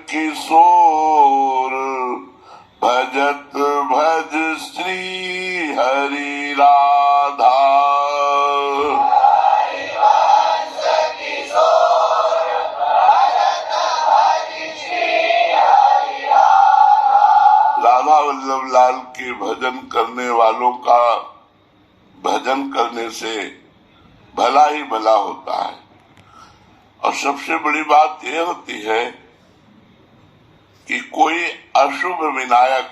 किशोर भजत भज श्री हरि राधा। राधा वल्लभ लाल के भजन करने वालों का भजन करने से भला ही भला होता है। और सबसे बड़ी बात यह होती है कि कोई अशुभ विनायक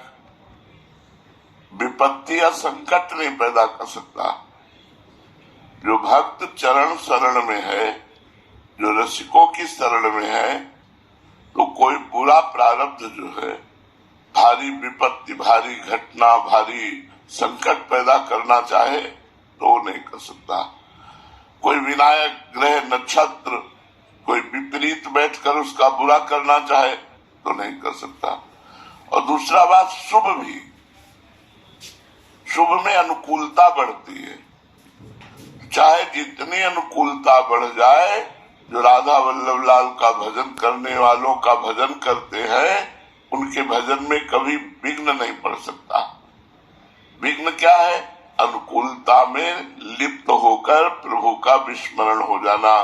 विपत्ति या संकट नहीं पैदा कर सकता। जो भक्त चरण शरण में है, जो रसिकों की शरण में है, तो कोई बुरा प्रारब्ध जो है, भारी विपत्ति, भारी घटना, भारी संकट पैदा करना चाहे तो वो नहीं कर सकता। कोई विनायक ग्रह नक्षत्र कोई विपरीत बैठकर उसका बुरा करना चाहे तो नहीं कर सकता। और दूसरा बात, शुभ भी, शुभ में अनुकूलता बढ़ती है। चाहे जितनी अनुकूलता बढ़ जाए, जो राधा वल्लभ लाल का भजन करने वालों का भजन करते हैं, उनके भजन में कभी विघ्न नहीं पड़ सकता। विघ्न क्या है? अनुकूलता में लिप्त होकर प्रभु का विस्मरण हो जाना,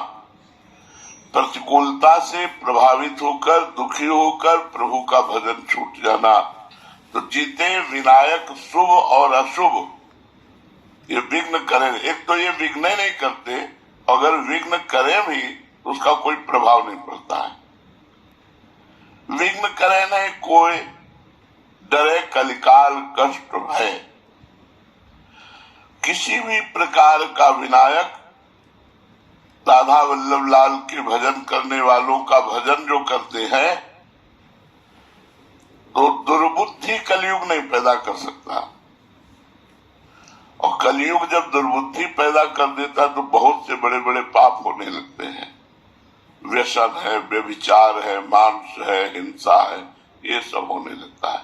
प्रतिकूलता से प्रभावित होकर, दुखी होकर प्रभु का भजन छूट जाना। तो जीते विनायक शुभ और अशुभ ये विघ्न करें। एक तो ये विघ्न नहीं करते, अगर विघ्न करें भी तो उसका कोई प्रभाव नहीं पड़ता है। विघ्न करे नहीं, कोई डरे कलिकाल कष्ट है। किसी भी प्रकार का विनायक राधा वल्लभ लाल के भजन करने वालों का भजन जो करते हैं, तो दुर्बुद्धि कलयुग नहीं पैदा कर सकता। और कलयुग जब दुर्बुद्धि पैदा कर देता तो बहुत से बड़े बड़े पाप होने लगते हैं। व्यसन है, व्यभिचार है, मांस है, हिंसा है, ये सब होने लगता है।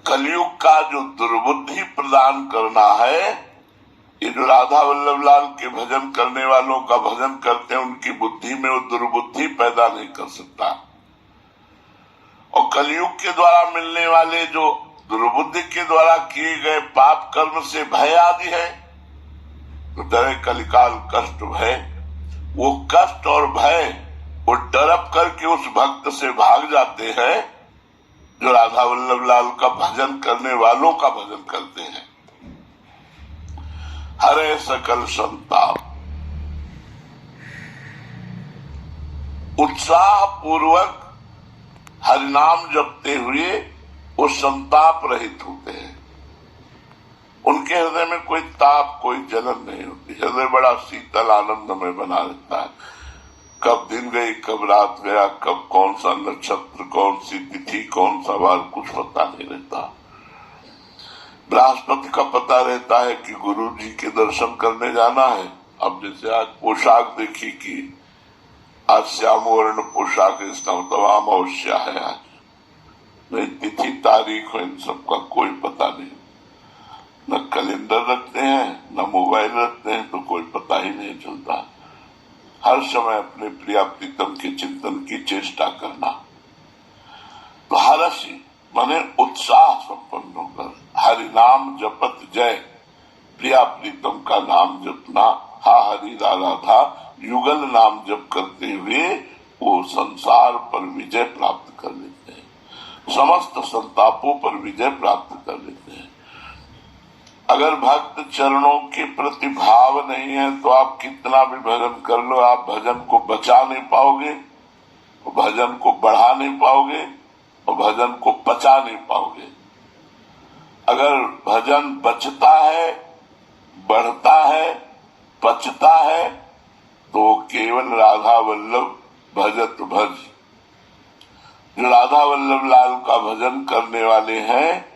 कलयुग का जो दुर्बुद्धि प्रदान करना है, ये जो राधा वल्लभ लाल के भजन करने वालों का भजन करते हैं, उनकी बुद्धि में वो दुर्बुद्धि पैदा नहीं कर सकता। और कलयुग के द्वारा मिलने वाले जो दुर्बुद्धि के द्वारा किए गए पाप कर्म से भय आदि है, तो डरे कलिकाल कष्ट भय, वो कष्ट और भय वो डरप करके उस भक्त से भाग जाते हैं जो राधा वल्लभ लाल का भजन करने वालों का भजन करते हैं। हरे सकल संताप, उत्साह पूर्वक हरिनाम जपते हुए वो संताप रहित होते हैं। उनके हृदय में कोई ताप, कोई जलन नहीं होती। हृदय बड़ा शीतल आनंद में बना रहता है। कब दिन गई, कब रात गया, कब कौन सा नक्षत्र, कौन सी तिथि, कौन सा वार, कुछ पता नहीं रहता। बृहस्पति का पता रहता है कि गुरु जी के दर्शन करने जाना है। अब जैसे आज पोशाक देखी कि आज श्याम वर्ण पोशाक, इसका मतलब अमावस्या है आज, नहीं तिथि तारीख, इन सबका कोई पता नहीं। न कैलेंडर रखते हैं, न मोबाइल रखते हैं, तो कोई पता ही नहीं चलता। हर समय अपने प्रिया प्रीतम के चिंतन की चेष्टा करना। तो हरसी माने उत्साह संपन्न होकर हरि नाम जपत जय, प्रिया प्रीतम का नाम जपना, हा हरि राधा युगल नाम जप करते हुए वो संसार पर विजय प्राप्त कर लेते हैं, समस्त संतापों पर विजय प्राप्त कर लेते हैं। अगर भक्त चरणों के प्रति भाव नहीं है तो आप कितना भी भजन कर लो, आप भजन को बचा नहीं पाओगे, भजन को बढ़ा नहीं पाओगे और भजन को पचा नहीं पाओगे। अगर भजन बचता है, बढ़ता है, पचता है, तो केवल राधा वल्लभ भजत भज, जो राधा वल्लभ लाल का भजन करने वाले हैं